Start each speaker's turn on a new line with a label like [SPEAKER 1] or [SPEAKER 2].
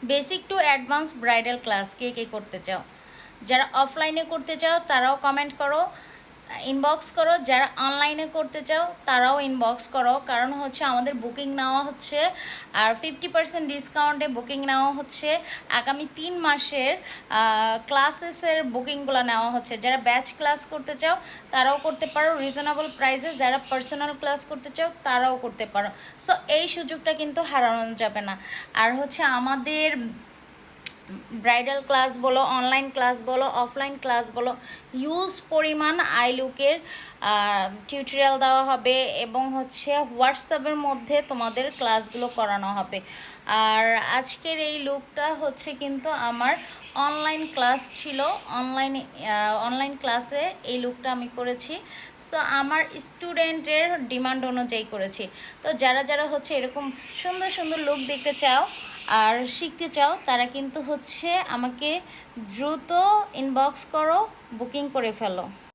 [SPEAKER 1] Basic to advance bridal class কে কে করতে চাও? যারা অফলাইনে করতে চাও তারাও কমেন্ট করো, ইনবক্স করো। যারা অনলাইনে করতে চাও তারাও ইনবক্স করো, কারণ হচ্ছে আমাদের বুকিং নেওয়া হচ্ছে আর 50% ডিসকাউন্টে বুকিং নেওয়া হচ্ছে। আগামী 3 মাসের ক্লাসেসের বুকিংগুলো নেওয়া হচ্ছে। যারা ব্যাচ ক্লাস করতে চাও তারাও করতে পারো রিজনেবল প্রাইসে, যারা পার্সোনাল ক্লাস করতে চাও তারাও করতে পারো। সো এই সুযোগটা কিন্তু হারানো যাবে না। আর হচ্ছে আমাদের ব্রাইডাল ক্লাস বলো, অনলাইন ক্লাস বলো, অফলাইন ক্লাস বলো, হিউজ পরিমাণ আই লুকের টিউটোরিয়াল দেওয়া হবে এবং হচ্ছে হোয়াটসঅ্যাপের মধ্যে তোমাদের ক্লাসগুলো করানো হবে। আর আজকের এই লুকটা হচ্ছে কিন্তু আমার অনলাইন ক্লাস ছিল, অনলাইন ক্লাসে এই লুকটা আমি করেছি। সো আমার স্টুডেন্টের ডিমান্ড অনুযায়ী করেছি। তো যারা যারা হচ্ছে এরকম সুন্দর সুন্দর লুক দেখতে চাও আর শিখতে চাও তারা কিন্তু হচ্ছে আমাকে দ্রুত ইনবক্স করো, বুকিং করে ফেলো।